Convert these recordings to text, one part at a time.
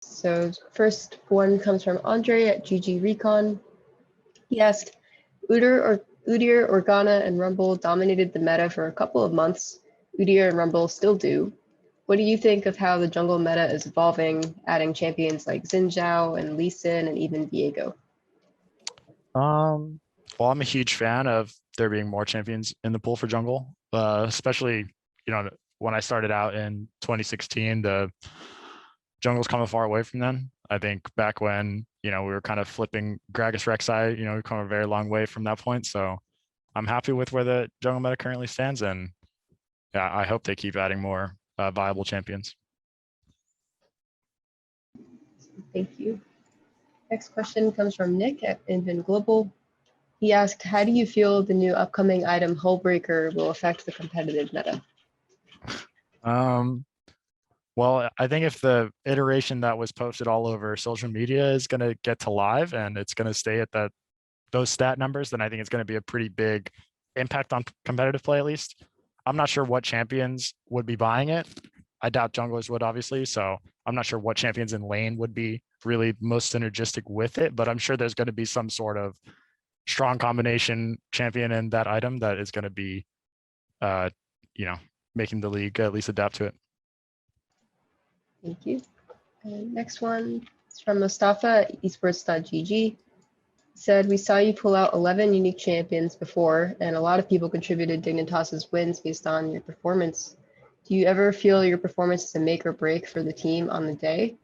So first one comes from Andre at GG Recon. He asked, Udyr, Organa, and Rumble dominated the meta for a couple of months. Udyr and Rumble still do. What do you think of how the jungle meta is evolving, adding champions like Xin Zhao and Lee Sin and even Viego? Well, I'm a huge fan of there being more champions in the pool for jungle, especially, when I started out in 2016, the jungle's coming far away from then. I think back when, we were kind of flipping Gragas Rek'Sai, we've come a very long way from that point. So I'm happy with where the jungle meta currently stands. And yeah, I hope they keep adding more viable champions. Thank you. Next question comes from Nick at Invin Global. He asked, how do you feel the new upcoming item Hullbreaker will affect the competitive meta? Well, I think if the iteration that was posted all over social media is going to get to live and it's going to stay at those stat numbers, then I think it's going to be a pretty big impact on competitive play, at least. I'm not sure what champions would be buying it. I doubt junglers would, obviously. So I'm not sure what champions in lane would be really most synergistic with it, but I'm sure there's going to be some sort of strong combination champion in that item that is going to be, making the league at least adapt to it. Thank you. And next one is from Mustafa at esports.gg. Said, we saw you pull out 11 unique champions before, and a lot of people contributed Dignitas's wins based on your performance. Do you ever feel your performance is a make or break for the team on the day?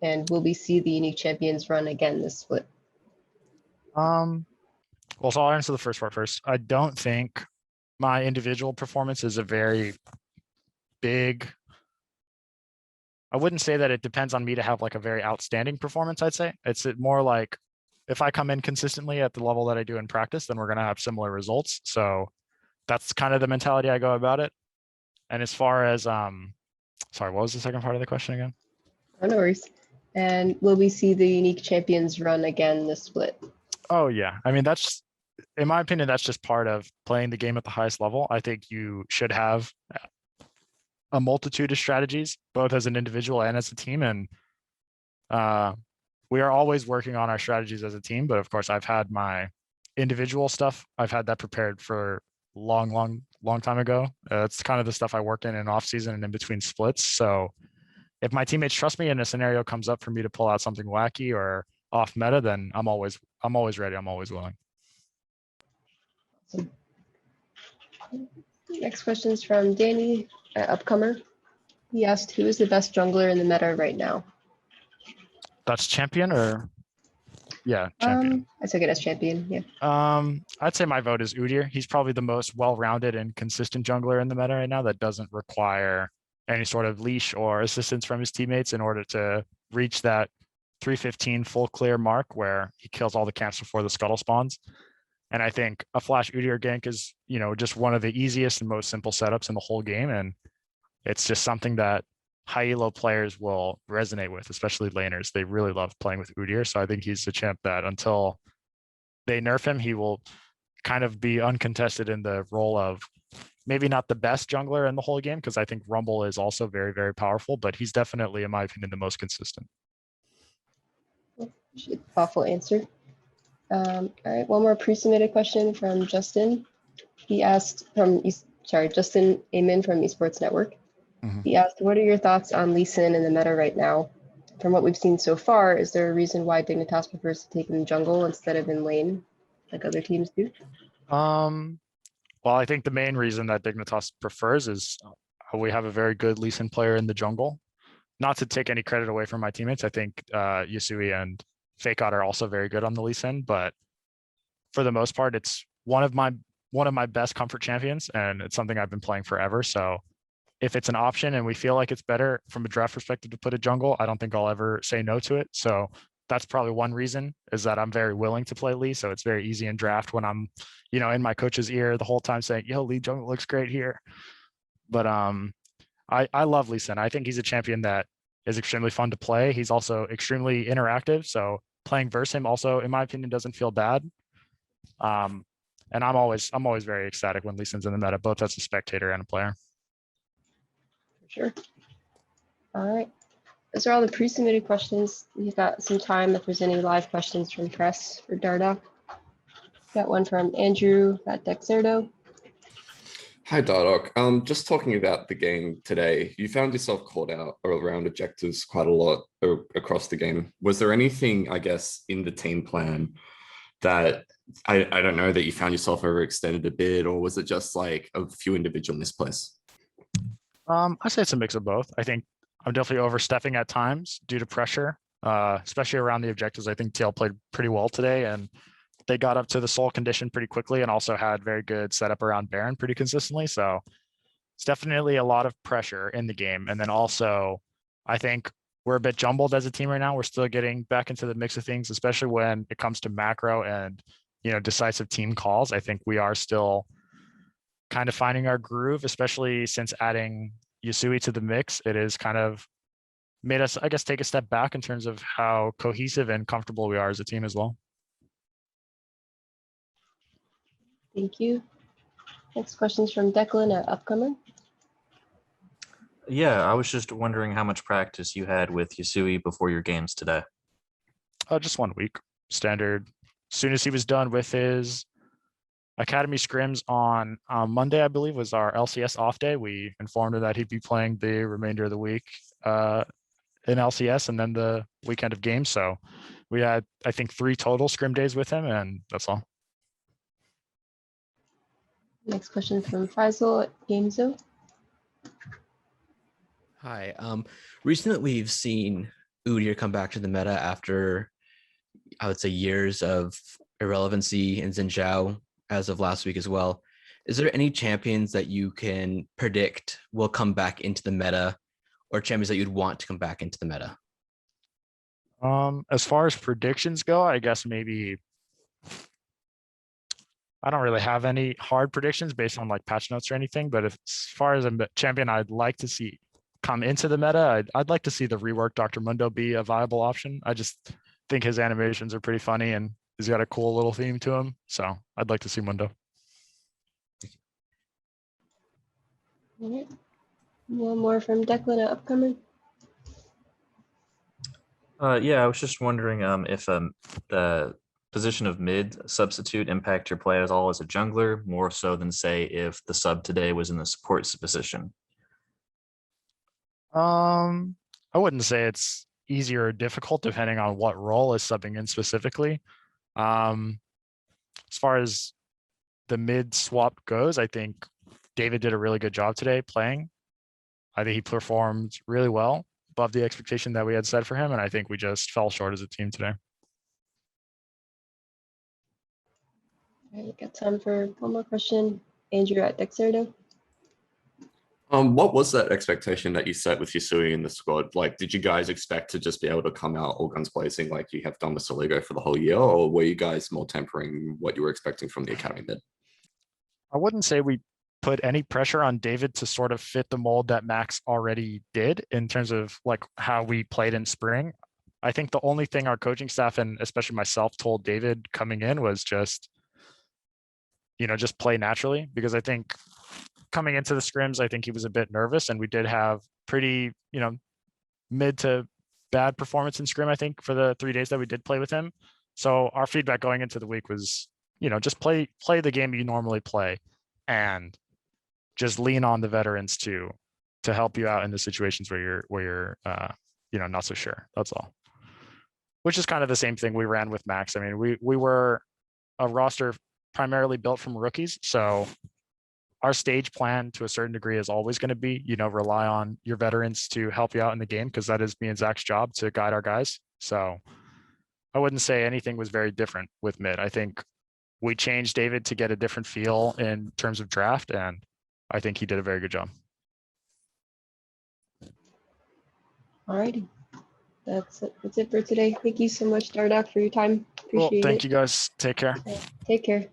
And will we see the unique champions run again this split? Well, so I'll answer the first part first. I don't think my individual performance is a very big. I wouldn't say that it depends on me to have like a very outstanding performance. I'd say it's more like if I come in consistently at the level that I do in practice, then we're going to have similar results. So that's kind of the mentality I go about it. And as far as, sorry, what was the second part of the question again? Oh, no worries. And will we see the unique champions run again this split? Oh yeah. I mean, in my opinion, that's just part of playing the game at the highest level. I think you should have a multitude of strategies, both as an individual and as a team. And we are always working on our strategies as a team. But of course, I've had my individual stuff. I've had that prepared for long time ago. It's kind of the stuff I work in off season and in between splits. So if my teammates trust me and a scenario comes up for me to pull out something wacky or off meta, then I'm always ready. I'm always willing. Awesome. Next question is from Danny at Upcomer. He asked, who is the best jungler in the meta right now? That's champion or? Yeah, champion. I took it as champion, yeah. I'd say my vote is Udyr. He's probably the most well-rounded and consistent jungler in the meta right now that doesn't require any sort of leash or assistance from his teammates in order to reach that 315 full clear mark where he kills all the camps before the scuttle spawns. And I think a flash Udyr gank is, just one of the easiest and most simple setups in the whole game. And it's just something that high elo players will resonate with, especially laners. They really love playing with Udyr. So I think he's the champ that until they nerf him, he will kind of be uncontested in the role of maybe not the best jungler in the whole game, because I think Rumble is also very, very powerful, but he's definitely, in my opinion, the most consistent. Thoughtful answer. All right, one more pre-submitted question from Justin. He asked Justin Amin from Esports Network. Mm-hmm. He asked, what are your thoughts on Lee Sin in the meta right now? From what we've seen so far, is there a reason why Dignitas prefers to take in jungle instead of in lane, like other teams do? Well, I think the main reason that Dignitas prefers is we have a very good Lee Sin player in the jungle. Not to take any credit away from my teammates, I think Yasui and Fakeout are also very good on the Lee Sin, but for the most part, it's one of my best comfort champions, and it's something I've been playing forever. So if it's an option and we feel like it's better from a draft perspective to put a jungle, I don't think I'll ever say no to it. So that's probably one reason, is that I'm very willing to play Lee. So it's very easy in draft when I'm, in my coach's ear the whole time saying, yo, Lee jungle looks great here. But I love Lee Sin. I think he's a champion that is extremely fun to play. He's also extremely interactive. So playing versus him also, in my opinion, doesn't feel bad. And I'm always very ecstatic when Lee Sin's in the meta, both as a spectator and a player. For sure. All right. those are all the pre-submitted questions. We've got some time if there's any live questions from press for Dardoch. Got one from Andrew at Dexerto. Hi, Dardoch. Just talking about the game today, you found yourself caught out around objectives quite a lot across the game. Was there anything, I guess, in the team plan that I don't know, that you found yourself overextended a bit, or was it just like a few individual misplays? I say it's a mix of both. I think I'm definitely overstepping at times due to pressure, especially around the objectives. I think TL played pretty well today, and they got up to the soul condition pretty quickly and also had very good setup around Baron pretty consistently. So it's definitely a lot of pressure in the game. And then also, I think we're a bit jumbled as a team right now. We're still getting back into the mix of things, especially when it comes to macro and, decisive team calls. I think we are still kind of finding our groove, especially since adding Yasui to the mix. It is kind of made us, I guess, take a step back in terms of how cohesive and comfortable we are as a team as well. Thank you. Next question is from Declan at Upcomer. Yeah, I was just wondering how much practice you had with Yasui before your games today. Just 1 week, standard. As soon as he was done with his academy scrims on Monday, I believe was our LCS off day, we informed him that he'd be playing the remainder of the week in LCS and then the weekend of games. So we had, I think, 3 total scrim days with him, and that's all. Next question from Faisal at Gamezo. Hi. Recently we've seen Udyr come back to the meta after, I would say, years of irrelevancy in Xin Zhao as of last week as well. Is there any champions that you can predict will come back into the meta, or champions that you'd want to come back into the meta? As far as predictions go, I guess maybe I don't really have any hard predictions based on like patch notes or anything, but as far as a champion I'd like to see come into the meta, I'd like to see the rework Dr. Mundo be a viable option. I just think his animations are pretty funny and he's got a cool little theme to him. So I'd like to see Mundo. All right. One more from Declan at Upcomer. Yeah, I was just wondering if the position of mid substitute impact your play at all as a jungler, more so than say if the sub today was in the support position. I wouldn't say it's easy or difficult depending on what role is subbing in specifically. As far as the mid swap goes, I think David did a really good job today playing. I think he performed really well, above the expectation that we had set for him, and I think we just fell short as a team today. All right, got time for one more question. Andrew at Dexerto. What was that expectation that you set with Yasui in the squad? Like, did you guys expect to just be able to come out all guns blazing like you have done with Soligo for the whole year, or were you guys more tempering what you were expecting from the academy mid? I wouldn't say we put any pressure on David to sort of fit the mold that Max already did in terms of like how we played in spring. I think the only thing our coaching staff and especially myself told David coming in was just, just play naturally, because I think coming into the scrims, I think he was a bit nervous, and we did have pretty, mid to bad performance in scrim, I think, for the 3 days that we did play with him. So our feedback going into the week was, just play the game you normally play and just lean on the veterans to help you out in the situations where you're not so sure. That's all. Which is kind of the same thing we ran with Max. I mean, we were a roster primarily built from rookies, so our stage plan to a certain degree is always going to be, rely on your veterans to help you out in the game, because that is me and Zach's job to guide our guys. So I wouldn't say anything was very different with mid. I think we changed David to get a different feel in terms of draft, and I think he did a very good job. All righty. That's it for today. Thank you so much, Dardoch, for your time. Appreciate it. Thank you guys. Take care. Take care.